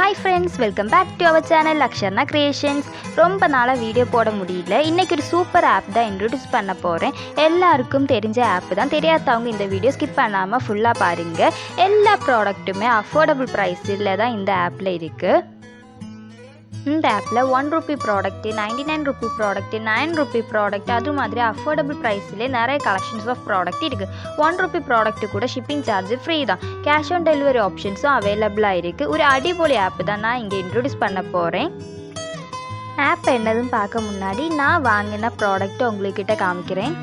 Hi friends, welcome back to our channel Aksharna Creations. ரொம்ப நாளா video போட முடியல. இன்னைக்கு ஒரு சூப்பர் ஆப் தான் இன்ட்ரோ듀ஸ் பண்ண போறேன். எல்லாருக்கும் தெரிஞ்ச ஆப் தான். தெரியாதவங்க இந்த வீடியோ ஸ்கிப் பண்ணாம ஃபுல்லா பாருங்க. எல்லா ப்ராடக்ட்டுமே அஃபோர்டபுள் பிரைஸ்ல தான் இந்த ஆப்ல இருக்கு. இந்த ஆப்பில் ₹1 ப்ராடக்ட், ₹99 ப்ராடக்ட், ₹9 ப்ராடக்ட், அது மாதிரி அஃபோர்டபுள் ப்ரைஸ்லேயே நிறைய கலெக்ஷன்ஸ் ஆஃப் ப்ராடக்ட் இருக்குது. ₹1 ப்ராடக்ட் கூட ஷிப்பிங் சார்ஜ் ஃப்ரீ தான். கேஷ் ஆன் டெலிவரி ஆப்ஷன்ஸும் அவைலபிளாக இருக்குது. ஒரு அடிப்பொலி ஆப் தான் நான் இங்கே இன்ட்ரோடியூஸ் பண்ண போகிறேன். ஆப் என்னதுன்னு பார்க்க முன்னாடி நான் வாங்கின ப்ராடக்ட்டை உங்கள்கிட்ட காமிக்கிறேன்.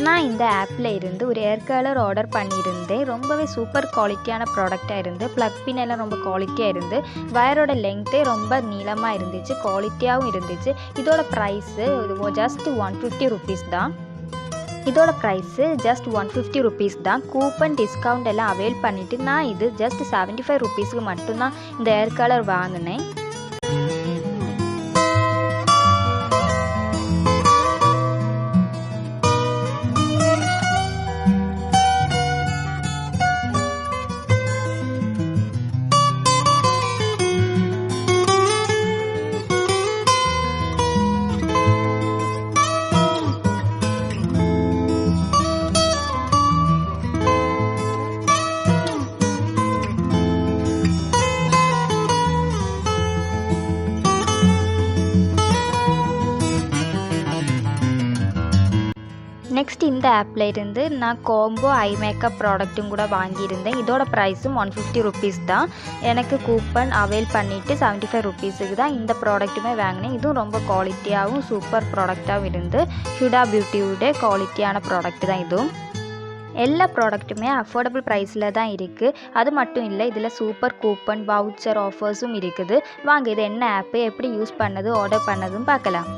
நான் இந்த ஆப்பில் இருந்து ஒரு ஏர் கலர் ஆர்டர் பண்ணியிருந்தேன். ரொம்பவே சூப்பர் குவாலிட்டியான ப்ராடக்டாக இருந்து, ப்ளக் பின் எல்லாம் ரொம்ப குவாலிட்டியாக இருந்து, வயரோட லெங்க்த்தே ரொம்ப நீளமாக இருந்துச்சு, குவாலிட்டியாகவும் இருந்துச்சு. இதோட ப்ரைஸு ஜஸ்ட் ₹150 தான். இதோட ப்ரைஸு ஜஸ்ட் ₹150 தான். கூப்பன் டிஸ்கவுண்ட் எல்லாம் அவைல் பண்ணிவிட்டு நான் இது ஜஸ்ட் ₹75 மட்டும்தான் இந்த ஏர் கலர் வாங்கினேன். நெக்ஸ்ட் இந்த ஆப்பில் இருந்து நான் காம்போ ஐ மேக்கப் ப்ராடக்ட்டும் கூட வாங்கியிருந்தேன். இதோட ப்ரைஸும் ₹150 தான். எனக்கு கூப்பன் அவைல் பண்ணிவிட்டு ₹75 தான் இந்த ப்ராடக்ட்டுமே வாங்கினேன். இதுவும் ரொம்ப குவாலிட்டியாகவும் சூப்பர் ப்ராடக்டாகவும் இருந்து, ஹுடா பியூட்டியோட குவாலிட்டியான ப்ராடக்ட் தான் இதுவும். எல்லா ப்ராடக்ட்டுமே அஃபோர்டபுள் ப்ரைஸில் தான் இருக்குது. அது மட்டும் இல்லை, இதில் சூப்பர் கூப்பன் வவுச்சர் ஆஃபர்ஸும் இருக்குது. வாங்க இது என்ன ஆப்பு, எப்படி யூஸ் பண்ணது, ஆர்டர் பண்ணதுன்னு பார்க்கலாம்.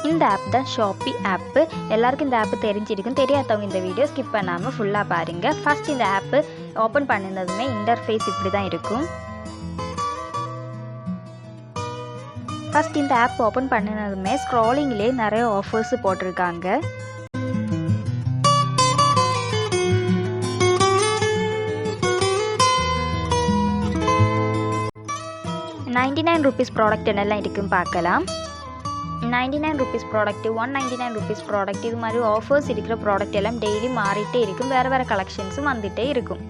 இந்த ஆப் தான் ஷாப்பி ஆப்பு. எல்லாருக்கும் இந்த ஆப்பு தெரிஞ்சிருக்கும். தெரியாதவங்க இந்த வீடியோ ஸ்கிப் பண்ணாமல் ஃபுல்லாக பாருங்கள். ஃபஸ்ட் இந்த ஆப்பு ஓப்பன் பண்ணினதுமே இன்டர்ஃபேஸ் இப்படி தான் இருக்கும். ஃபஸ்ட் இந்த ஆப் ஓப்பன் பண்ணினதுமே ஸ்க்ராலிங்லேயே நிறைய ஆஃபர்ஸ் போட்டிருக்காங்க. ₹99 ப்ராடக்ட் என்னெல்லாம் இருக்குன்னு பார்க்கலாம். ₹99 ப்ராடக்ட், ₹199 ப்ராடக்ட், இது மாதிரி ஆஃபர்ஸ் இருக்கிற ப்ராடக்ட் எல்லாம் டெய்லி மாறிட்டே இருக்கும். வேறு வேறு கலெக்ஷன்ஸும் வந்துகிட்டே இருக்கும்.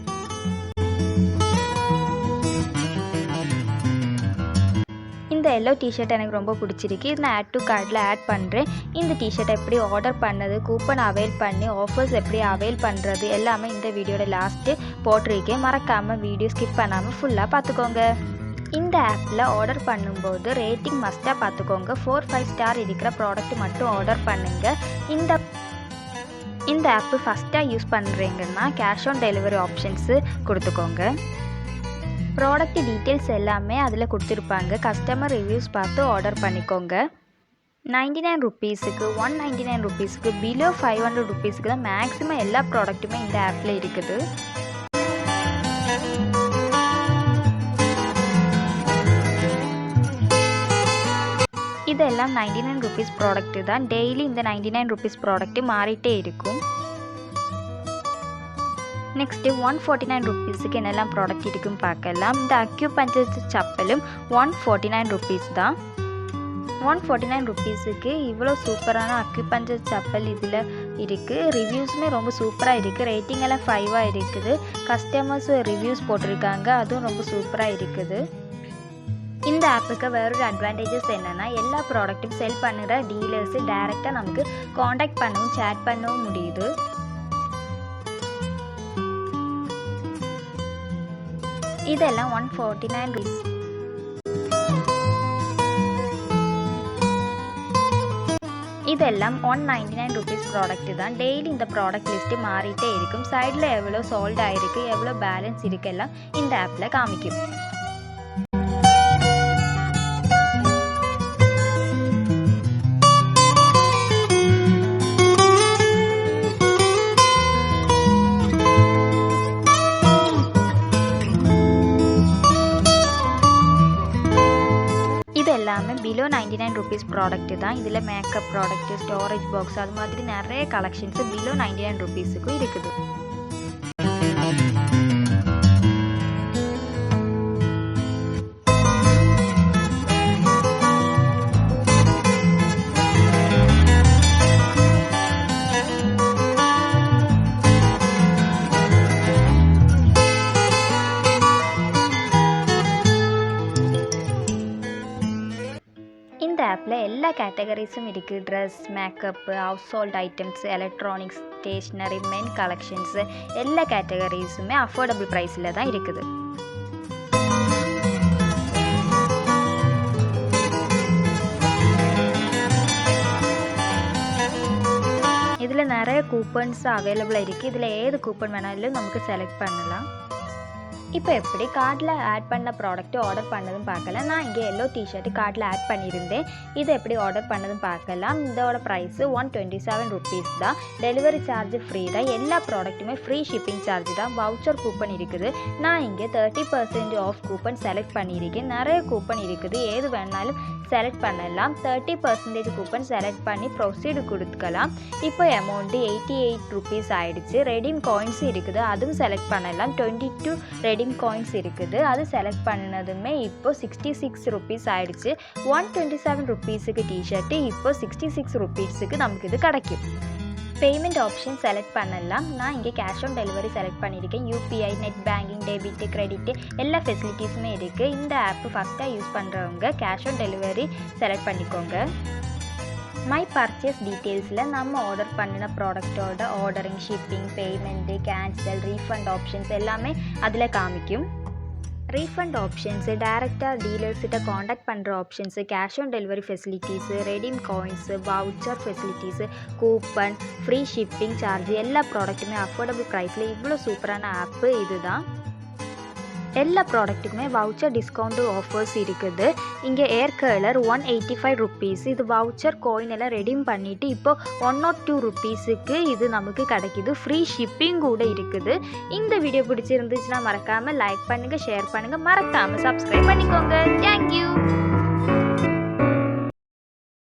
இந்த எல்லோ டிஷர்ட் எனக்கு ரொம்ப பிடிச்சிருக்கு. இது நான் ஆட் டு கார்ட்டில் ஆட் பண்ணுறேன். இந்த டிஷர்ட் எப்படி ஆர்டர் பண்ணது, கூப்பன் அவைல் பண்ணி ஆஃபர்ஸ் எப்படி அவைல் பண்ணுறது எல்லாமே இந்த வீடியோட லாஸ்ட்டு போட்டிருக்கேன். மறக்காமல் வீடியோ ஸ்கிப் பண்ணாமல் ஃபுல்லாக பார்த்துக்கோங்க. இந்த ஆப்பில் ஆர்டர் பண்ணும்போது ரேட்டிங் மஸ்ட்டாக பார்த்துக்கோங்க. 4-5 ஸ்டார் இருக்கிற ப்ராடக்ட் மட்டும் ஆர்டர் பண்ணுங்கள். இந்த ஆப்பு ஃபஸ்ட்டாக யூஸ் பண்ணுறீங்கன்னா கேஷ் ஆன் டெலிவரி ஆப்ஷன்ஸு கொடுத்துக்கோங்க. ப்ராடக்ட் டீட்டெயில்ஸ் எல்லாமே அதில் கொடுத்துருப்பாங்க. கஸ்டமர் ரிவ்யூஸ் பார்த்து ஆர்டர் பண்ணிக்கோங்க. ₹99, ₹199, பிலோ ₹500 தான் மேக்ஸிமம் எல்லா ப்ராடக்ட்டுமே இந்த ஆப்பில் இருக்குது. இதெல்லாம் ₹99 ப்ராடக்ட்டு தான். டெய்லி இந்த ₹99 ப்ராடக்ட்டு மாறிட்டே இருக்கும். நெக்ஸ்ட்டு ₹149 என்னெல்லாம் ப்ராடக்ட் இருக்குன்னு பார்க்கலாம். இந்த அக்யூபஞ்சர் சப்பலும் ₹149 தான். ₹149 இவ்வளோ சூப்பரான அக்யூபஞ்சர் சப்பல் இதில் இருக்குது. ரிவ்யூஸுமே ரொம்ப சூப்பராக இருக்குது. ரேட்டிங் எல்லாம் 5 இருக்குது. கஸ்டமர்ஸ் ரிவ்யூஸ் போட்டிருக்காங்க, அதுவும் ரொம்ப சூப்பராக இருக்குது. இந்த ஆப்புக்கு வேறொரு அட்வான்டேஜஸ் என்னென்னா, எல்லா ப்ராடக்ட்டும் செல் பண்ணுற டீலர்ஸு டைரெக்டாக நமக்கு காண்டாக்ட் பண்ணவும் சேட் பண்ணவும் முடியுது. இதெல்லாம் ₹149. இதெல்லாம் ₹199 ப்ராடக்ட் தான். டெய்லி இந்த ப்ராடக்ட் லிஸ்ட்டு மாறிட்டே இருக்கும். சைடில் எவ்வளோ சோல்ட் ஆகிருக்கு, எவ்வளோ பேலன்ஸ் இருக்குல்லாம் இந்த ஆப்பில் காமிக்கும். எல்லாமே பிலோ 99 rupees ப்ராடக்ட் தான். இதில் மேக்கப் ப்ராடக்ட், ஸ்டோரேஜ் பாக்ஸ் அது மாதிரி நிறைய கலெக்ஷன்ஸ் பிலோ 99 rupeesக்கும் இருக்குது. இந்த ஆப்பில் எல்லா கேட்டகரிஸும் இருக்குது. Dress, makeup, household items, electronics, stationery, men collections எல்லா கேட்டகரிஸுமே அஃபோர்டபுள் ப்ரைஸில் தான் இருக்குது. இதில் நிறைய கூப்பன்ஸ் அவைலபிளாக இருக்குது. இதில் ஏது கூப்பன் வேணாலும் நமக்கு செலக்ட் பண்ணலாம். இப்போ எப்படி கார்டில் ஆட் பண்ண ப்ராடக்ட்டு ஆர்டர் பண்ணதும் பார்க்கலாம். நான் இங்கே எல்லோ டிஷர்ட்டு கார்டில் ஆட் பண்ணியிருந்தேன். இதை எப்படி ஆர்டர் பண்ணதும் பார்க்கலாம். இதோட ப்ரைஸு 127 rupees தான். டெலிவரி சார்ஜ் ஃப்ரீ தான். எல்லா ப்ராடக்ட்டுமே ஃப்ரீ ஷிப்பிங் சார்ஜ் தான். வவுச்சர் கூப்பன் இருக்குது. நான் இங்கே 30% ஆஃப் கூப்பன் செலக்ட் பண்ணியிருக்கேன். நிறைய கூப்பன் இருக்குது, ஏது வேணாலும் செலக்ட் பண்ணலாம். 30% கூப்பன் செலக்ட் பண்ணி ப்ரொசீடு கொடுத்துக்கலாம். இப்போ அமௌண்ட்டு 88 rupees ஆகிடுச்சு. ரெடீம் காயின்ஸ் இருக்குது, அதுவும் செலக்ட் பண்ணலாம். 22 ரெடீம் காயின்ஸ் இருக்குது, அது செலக்ட் பண்ணினதுமே இப்போ 66 rupees ஆகிடுச்சு. 127 rupeesக்கு டிஷர்ட்டு இப்போ 66 rupeesக்கு நமக்கு இது கிடைக்கும். பேமெண்ட் ஆப்ஷன் செலக்ட் பண்ணலாம். நான் இங்கே கேஷ் ஆன் டெலிவரி செலக்ட் பண்ணியிருக்கேன். UPI, net banking, debit, credit எல்லா ஃபெசிலிட்டிஸுமே இருக்குது. இந்த ஆப்பு ஃபஸ்ட்டாக யூஸ் பண்ணுறவங்க கேஷ் ஆன் டெலிவரி செலக்ட் பண்ணிக்கோங்க. மை பர்ச்சேஸ் டீட்டெயில்ஸில் நம்ம ஆர்டர் பண்ணின ப்ராடக்டோட ordering, shipping, payment, cancel, refund options எல்லாமே அதில் காமிக்கும். ரீஃபண்ட் ஆப்ஷன்ஸு, டேரெக்டாக டீலர்ஸ்கிட்ட காண்டாக்ட் பண்ணுற options, cash on delivery facilities, redeem coins, voucher facilities, coupon, free shipping charge எல்லா ப்ராடக்ட்டுமே அஃபோர்டபுள் ப்ரைஸில் இவ்வளோ சூப்பரான ஆப்பு இது தான். எல்லா ப்ராடக்ட்டுக்குமே வவுச்சர் டிஸ்கவுண்ட் ஆஃபர்ஸ் இருக்குது. இங்கே ஏர் கலர் 185 rupees. இது வவுச்சர் காயின் எல்லாம் ரெடீம் பண்ணிவிட்டு இப்போ 102 rupeesக்கு இது நமக்கு கிடைக்கிது. ஃப்ரீ ஷிப்பிங் கூட இருக்குது. இந்த வீடியோ பிடிச்சிருந்துச்சுன்னா மறக்காமல் லைக் பண்ணுங்கள், ஷேர் பண்ணுங்கள், மறக்காமல் சப்ஸ்கிரைப் பண்ணிக்கோங்க. தேங்க்யூ.